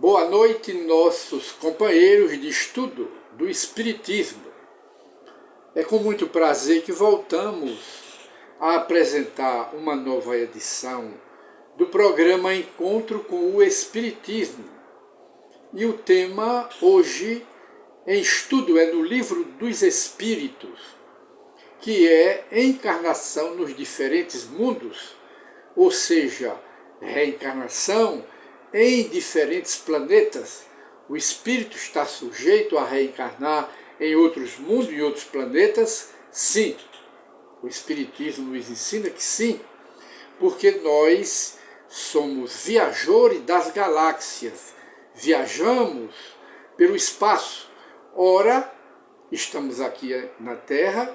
Boa noite, nossos companheiros de estudo do Espiritismo. É com muito prazer que voltamos a apresentar uma nova edição do programa Encontro com o Espiritismo. E o tema hoje em estudo é no Livro dos Espíritos, que é encarnação nos diferentes mundos, ou seja, reencarnação em diferentes planetas. O espírito está sujeito a reencarnar em outros mundos e outros planetas? Sim. O Espiritismo nos ensina que sim, porque nós somos viajores das galáxias, viajamos pelo espaço. Ora, estamos aqui na Terra,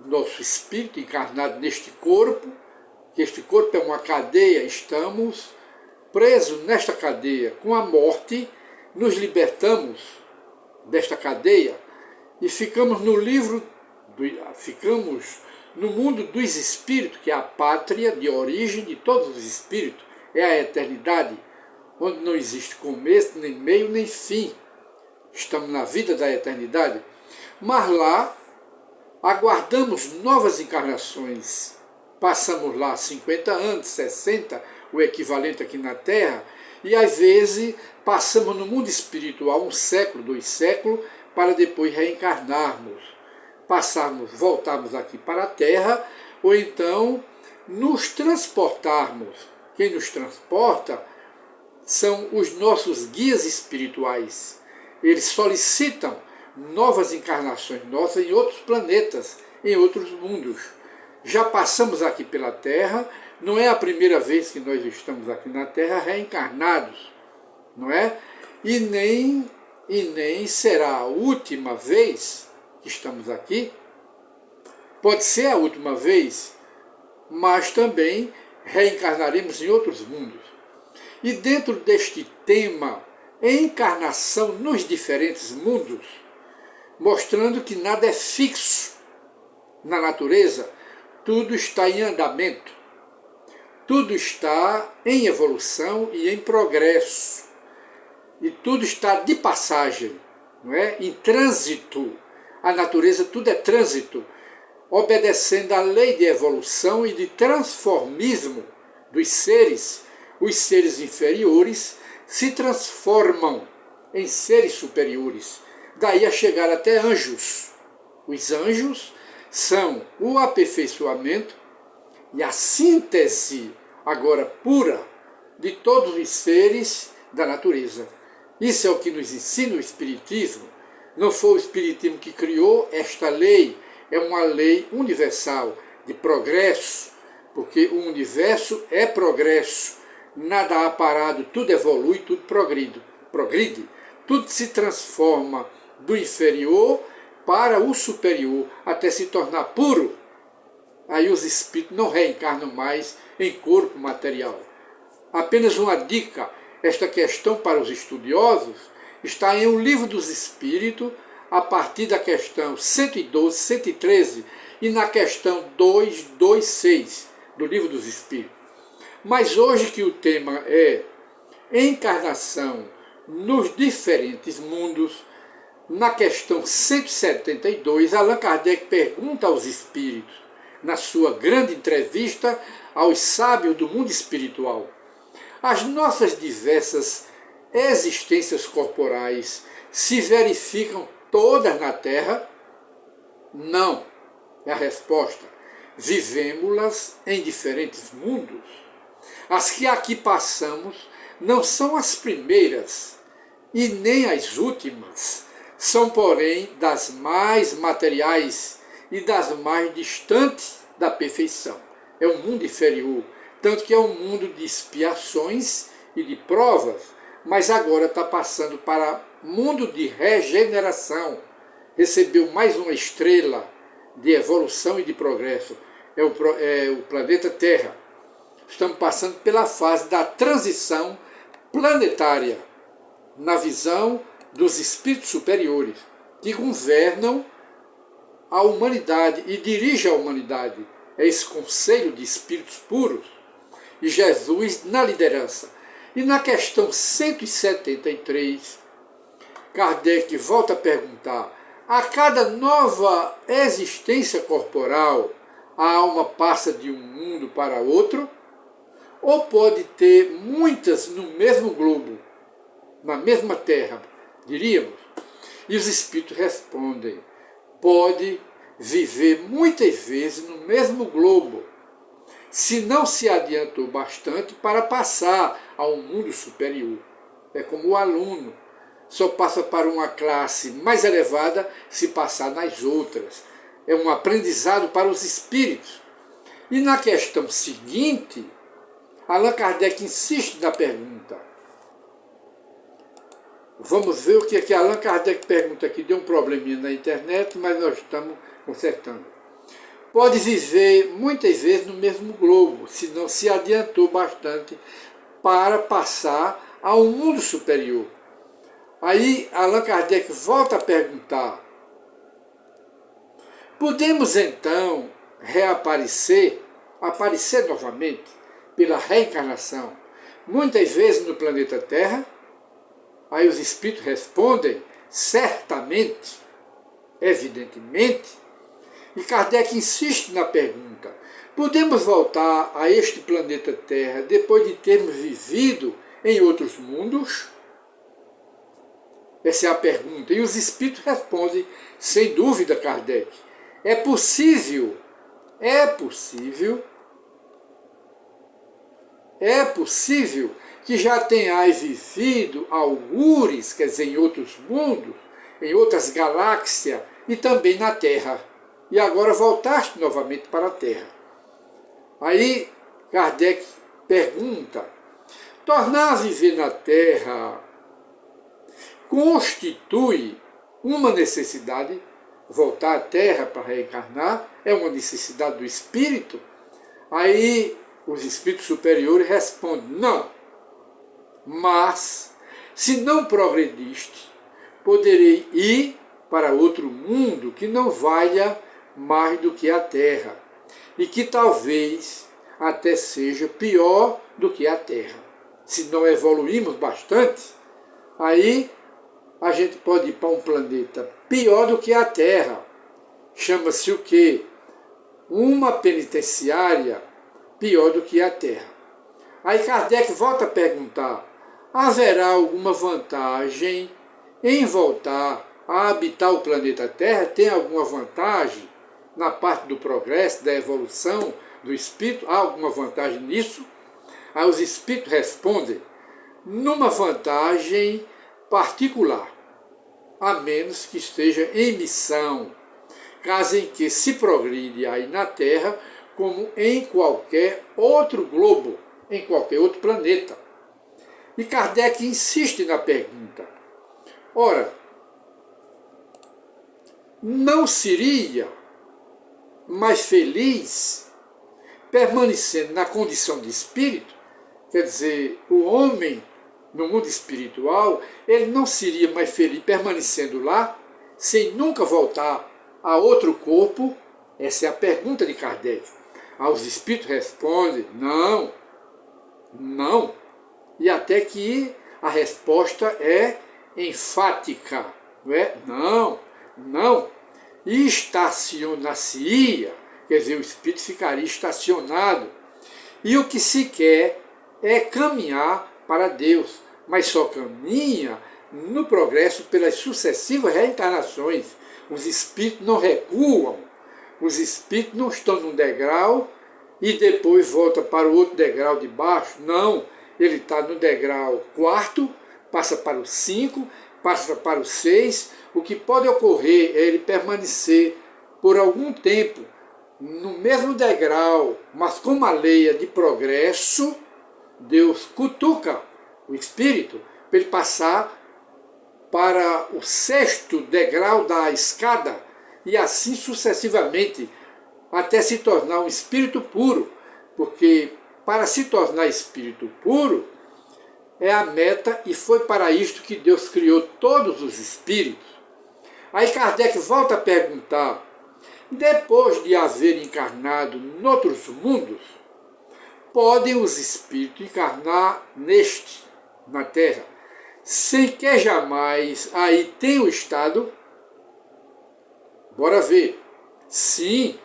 nosso espírito encarnado neste corpo, que este corpo é uma cadeia, estamos presos nesta cadeia. Com a morte, nos libertamos desta cadeia e ficamos ficamos no mundo dos espíritos, que é a pátria de origem de todos os espíritos, é a eternidade, onde não existe começo, nem meio, nem fim. Estamos na vida da eternidade, mas lá aguardamos novas encarnações. Passamos lá 50 anos, 60, o equivalente aqui na Terra, e às vezes passamos no mundo espiritual 1 século, 2 séculos, para depois reencarnarmos, voltarmos aqui para a Terra, ou então nos transportarmos. Quem nos transporta são os nossos guias espirituais. Eles solicitam novas encarnações nossas em outros planetas, em outros mundos. Já passamos aqui pela Terra, não é a primeira vez que nós estamos aqui na Terra reencarnados, não é? E nem será a última vez que estamos aqui. Pode ser a última vez, mas também reencarnaremos em outros mundos. E dentro deste tema, encarnação nos diferentes mundos, mostrando que nada é fixo na natureza, tudo está em andamento, tudo está em evolução e em progresso, e tudo está de passagem, não é? Em trânsito. A natureza, tudo é trânsito, obedecendo à lei de evolução e de transformismo dos seres. Os seres inferiores se transformam em seres superiores, daí a chegar até anjos. Os anjos são o aperfeiçoamento e a síntese, agora pura, de todos os seres da natureza. Isso é o que nos ensina o Espiritismo. Não foi o Espiritismo que criou esta lei, é uma lei universal de progresso, porque o universo é progresso, nada há parado, tudo evolui, tudo progride, tudo se transforma do inferior para o superior, até se tornar puro. Aí os espíritos não reencarnam mais em corpo material. Apenas uma dica, esta questão para os estudiosos está em O Livro dos Espíritos, a partir da questão 112, 113 e na questão 226 do Livro dos Espíritos. Mas hoje que o tema é encarnação nos diferentes mundos, na questão 172, Allan Kardec pergunta aos espíritos, na sua grande entrevista aos sábios do mundo espiritual: as nossas diversas existências corporais se verificam todas na Terra? Não, é a resposta. Vivemos-las em diferentes mundos. As que aqui passamos não são as primeiras e nem as últimas. São, porém, das mais materiais e das mais distantes da perfeição. É um mundo inferior, tanto que é um mundo de expiações e de provas, mas agora está passando para mundo de regeneração. Recebeu mais uma estrela de evolução e de progresso. É o planeta Terra. Estamos passando pela fase da transição planetária, na visão dos espíritos superiores, que governam a humanidade e dirigem a humanidade. É esse conselho de espíritos puros. E Jesus na liderança. E na questão 173, Kardec volta a perguntar: a cada nova existência corporal, a alma passa de um mundo para outro? Ou pode ter muitas no mesmo globo, na mesma terra, diríamos? E os espíritos respondem: pode viver muitas vezes no mesmo globo, se não se adiantou bastante para passar a um mundo superior. É como o aluno só passa para uma classe mais elevada se passar nas outras. É um aprendizado para os espíritos. E na questão seguinte, Allan Kardec insiste na pergunta. Vamos ver o que é que Allan Kardec pergunta aqui. Deu um probleminha na internet, mas nós estamos consertando. Pode viver muitas vezes no mesmo globo, se não se adiantou bastante para passar a um mundo superior. Aí Allan Kardec volta a perguntar: podemos então aparecer novamente pela reencarnação, muitas vezes no planeta Terra? Aí os espíritos respondem: certamente, evidentemente. E Kardec insiste na pergunta: podemos voltar a este planeta Terra depois de termos vivido em outros mundos? Essa é a pergunta. E os espíritos respondem, sem dúvida, Kardec: é possível que já tenhais vivido algures, quer dizer, em outros mundos, em outras galáxias e também na Terra. E agora voltaste novamente para a Terra. Aí Kardec pergunta: tornar a viver na Terra constitui uma necessidade? Voltar à Terra para reencarnar é uma necessidade do espírito? Aí os espíritos superiores respondem: não. Mas, se não progrediste, poderei ir para outro mundo que não valha mais do que a Terra, e que talvez até seja pior do que a Terra. Se não evoluímos bastante, aí a gente pode ir para um planeta pior do que a Terra. Chama-se o quê? Uma penitenciária pior do que a Terra. Aí Kardec volta a perguntar: haverá alguma vantagem em voltar a habitar o planeta Terra? Tem alguma vantagem na parte do progresso, da evolução do espírito? Há alguma vantagem nisso? Aí os espíritos respondem: numa vantagem particular, a menos que esteja em missão, caso em que se progride aí na Terra, como em qualquer outro globo, em qualquer outro planeta. E Kardec insiste na pergunta: ora, não seria mais feliz permanecendo na condição de espírito? Quer dizer, o homem no mundo espiritual, ele não seria mais feliz permanecendo lá, sem nunca voltar a outro corpo? Essa é a pergunta de Kardec. Os espíritos respondem: não, não. E até que a resposta é enfática, não é? Não, não. E estacionar-se-ia, quer dizer, o espírito ficaria estacionado. E o que se quer é caminhar para Deus, mas só caminha no progresso pelas sucessivas reencarnações. Os espíritos não recuam, os espíritos não estão num degrau e depois volta para o outro degrau de baixo. Não, ele está no degrau 4º, passa para o 5, passa para o 6. O que pode ocorrer é ele permanecer por algum tempo no mesmo degrau, mas com uma lei de progresso. Deus cutuca o espírito para ele passar para o 6º degrau da escada e assim sucessivamente, até se tornar um espírito puro, porque para se tornar espírito puro é a meta, e foi para isto que Deus criou todos os espíritos. Aí Kardec volta a perguntar: depois de haver encarnado noutros mundos, podem os espíritos encarnar na Terra, sem que jamais aí tenham estado? Bora ver. Sim,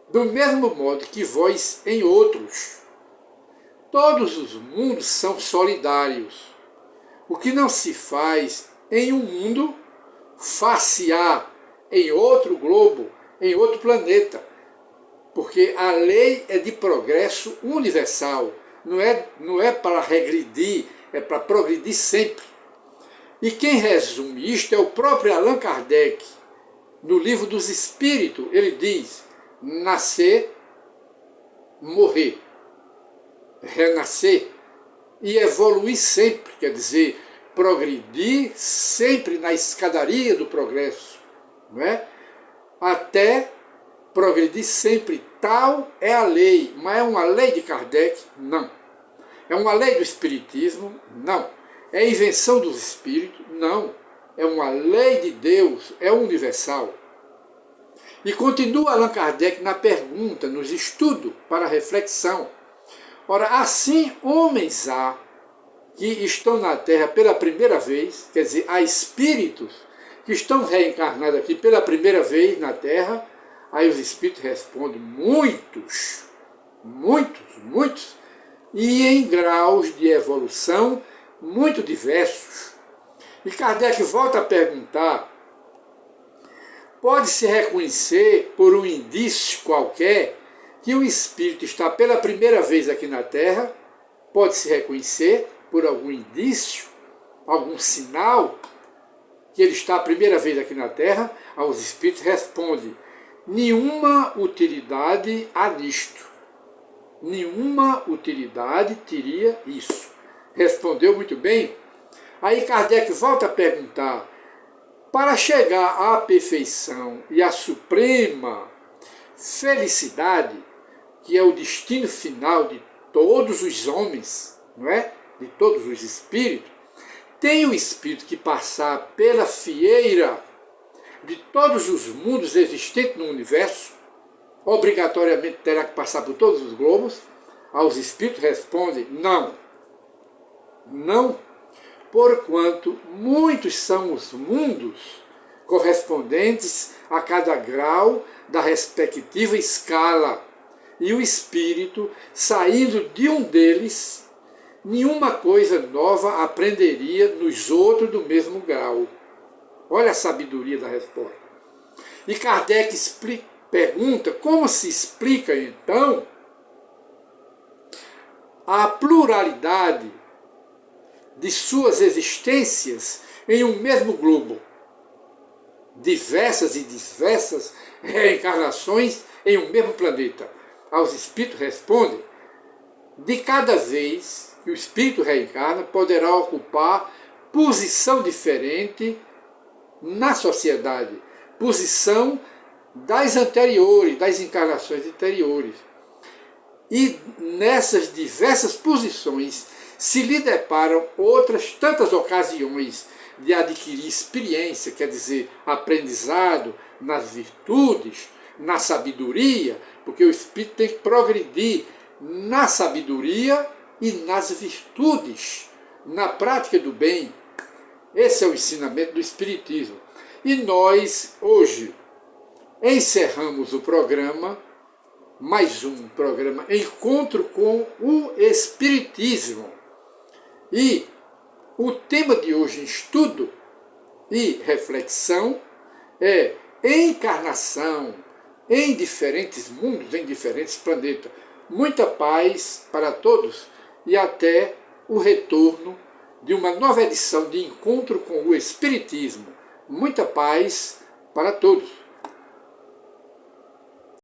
do mesmo modo que vós em outros. Todos os mundos são solidários. O que não se faz em um mundo, far-se-á em outro globo, em outro planeta. Porque a lei é de progresso universal. Não é para regredir, é para progredir sempre. E quem resume isto é o próprio Allan Kardec. No Livro dos Espíritos, ele diz: nascer, morrer, renascer e evoluir sempre, quer dizer, progredir sempre na escadaria do progresso, não é? Até progredir sempre. Tal é a lei, mas é uma lei de Kardec? Não. É uma lei do Espiritismo? Não. É invenção dos Espíritos? Não. É uma lei de Deus, é universal. E continua Allan Kardec na pergunta, nos estudos para reflexão. Ora, assim homens há que estão na Terra pela primeira vez, quer dizer, há espíritos que estão reencarnados aqui pela primeira vez na Terra. Aí os espíritos respondem: muitos, muitos, muitos, e em graus de evolução muito diversos. E Kardec volta a perguntar: pode-se reconhecer por um indício qualquer que o espírito está pela primeira vez aqui na Terra? Pode-se reconhecer por algum indício, algum sinal que ele está a primeira vez aqui na Terra? Os espíritos respondem: nenhuma utilidade há nisto. Nenhuma utilidade teria isso. Respondeu muito bem. Aí Kardec volta a perguntar: para chegar à perfeição e à suprema felicidade, que é o destino final de todos os homens, não é? De todos os espíritos, tem o espírito que passar pela fieira de todos os mundos existentes no universo, obrigatoriamente terá que passar por todos os globos? Os espíritos respondem: não. Não, porquanto muitos são os mundos correspondentes a cada grau da respectiva escala, e o espírito, saindo de um deles, nenhuma coisa nova aprenderia nos outros do mesmo grau. Olha a sabedoria da resposta. E Kardec pergunta como se explica, então, a pluralidade de suas existências em um mesmo globo. Diversas e diversas reencarnações em um mesmo planeta. Os espíritos respondem: de cada vez que o espírito reencarna, poderá ocupar posição diferente na sociedade, posição das anteriores, das encarnações anteriores. E nessas diversas posições se lhe deparam outras tantas ocasiões de adquirir experiência, quer dizer, aprendizado nas virtudes, na sabedoria, porque o espírito tem que progredir na sabedoria e nas virtudes, na prática do bem. Esse é o ensinamento do Espiritismo. E nós, hoje, encerramos o programa, mais um programa, Encontro com o Espiritismo. E o tema de hoje em estudo e reflexão é encarnação em diferentes mundos, em diferentes planetas. Muita paz para todos e até o retorno de uma nova edição de Encontro com o Espiritismo. Muita paz para todos.